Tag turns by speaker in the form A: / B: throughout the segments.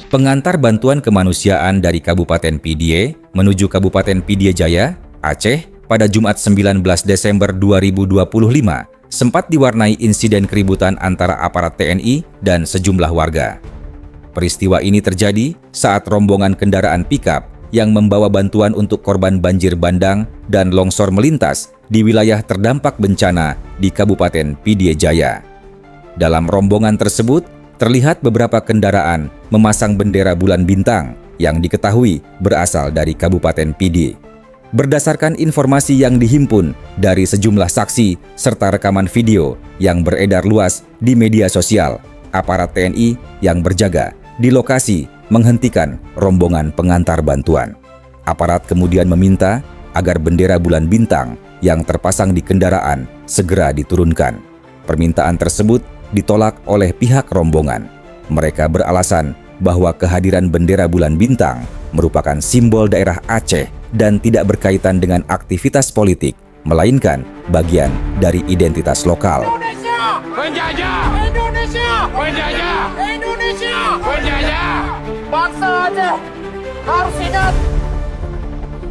A: Pengantar bantuan kemanusiaan dari Kabupaten Pidie menuju Kabupaten Pidie Jaya, Aceh, pada Jumat 19 Desember 2025 sempat diwarnai insiden keributan antara aparat TNI dan sejumlah warga. Peristiwa ini terjadi saat rombongan kendaraan pikap yang membawa bantuan untuk korban banjir bandang dan longsor melintas di wilayah terdampak bencana di Kabupaten Pidie Jaya. Dalam rombongan tersebut, terlihat beberapa kendaraan memasang bendera bulan bintang yang diketahui berasal dari Kabupaten Pidie. Berdasarkan informasi yang dihimpun dari sejumlah saksi serta rekaman video yang beredar luas di media sosial, aparat TNI yang berjaga di lokasi menghentikan rombongan pengantar bantuan. Aparat kemudian meminta agar bendera bulan bintang yang terpasang di kendaraan segera diturunkan. Permintaan tersebut ditolak oleh pihak rombongan. Mereka beralasan bahwa kehadiran bendera bulan bintang merupakan simbol daerah Aceh dan tidak berkaitan dengan aktivitas politik, melainkan bagian dari identitas lokal.
B: Indonesia! Penjajah! Indonesia! Penjajah! Indonesia! Penjajah! Bangsa Aceh harus ingat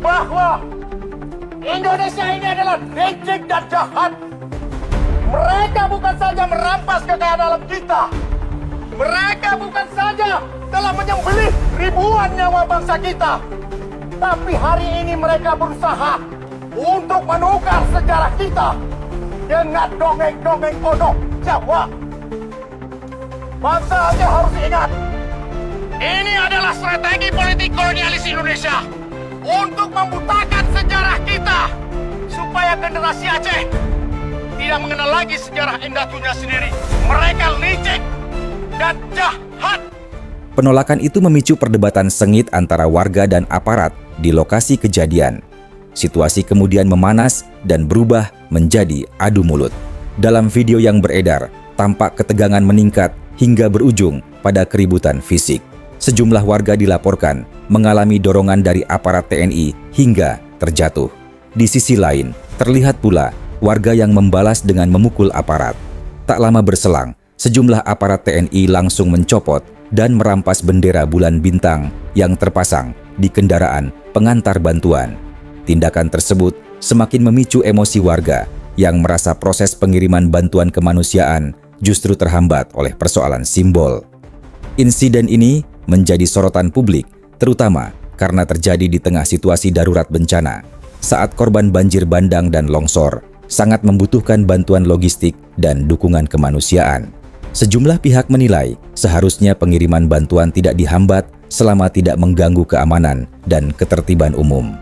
B: bahwa Indonesia ini adalah licik dan jahat. Mereka bukan saja merampas kekayaan alam kita. Mereka bukan saja telah menyembelih ribuan nyawa bangsa kita. Tapi hari ini mereka berusaha untuk menukar sejarah kita dengan dongeng-dongeng kodok Jawa. Bangsa Aceh harus ingat, ini adalah strategi politik kolonialis Indonesia untuk membutakan sejarah kita supaya generasi Aceh tidak mengenal lagi sejarah endatunya sendiri. Mereka licik dan jahat.
A: Penolakan itu memicu perdebatan sengit antara warga dan aparat di lokasi kejadian. Situasi kemudian memanas dan berubah menjadi adu mulut. Dalam video yang beredar, tampak ketegangan meningkat hingga berujung pada keributan fisik. Sejumlah warga dilaporkan mengalami dorongan dari aparat TNI hingga terjatuh. Di sisi lain, terlihat pula warga yang membalas dengan memukul aparat. Tak lama berselang, sejumlah aparat TNI langsung mencopot dan merampas bendera bulan bintang yang terpasang di kendaraan pengantar bantuan. Tindakan tersebut semakin memicu emosi warga yang merasa proses pengiriman bantuan kemanusiaan justru terhambat oleh persoalan simbol. Insiden ini menjadi sorotan publik, terutama karena terjadi di tengah situasi darurat bencana, saat korban banjir bandang dan longsor sangat membutuhkan bantuan logistik dan dukungan kemanusiaan. Sejumlah pihak menilai seharusnya pengiriman bantuan tidak dihambat selama tidak mengganggu keamanan dan ketertiban umum.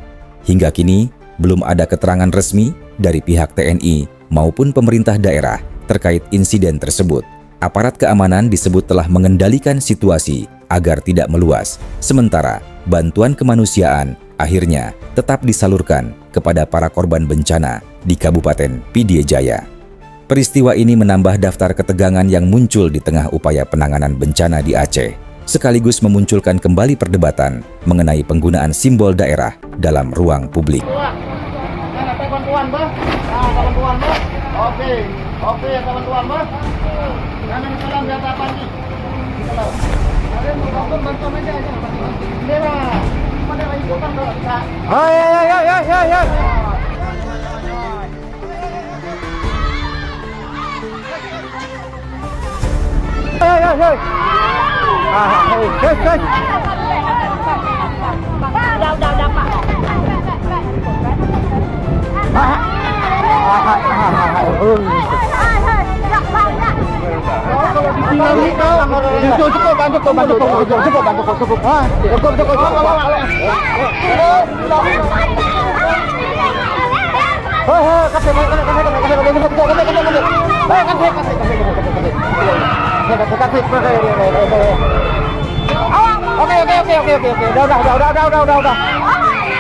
A: Hingga kini, belum ada keterangan resmi dari pihak TNI maupun pemerintah daerah terkait insiden tersebut. Aparat keamanan disebut telah mengendalikan situasi agar tidak meluas, sementara bantuan kemanusiaan akhirnya tetap disalurkan kepada para korban bencana di Kabupaten Pidie Jaya. Peristiwa ini menambah daftar ketegangan yang muncul di tengah upaya penanganan bencana di Aceh, sekaligus memunculkan kembali perdebatan mengenai penggunaan simbol daerah dalam ruang publik. Oke.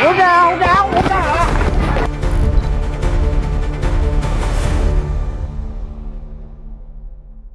A: Udah.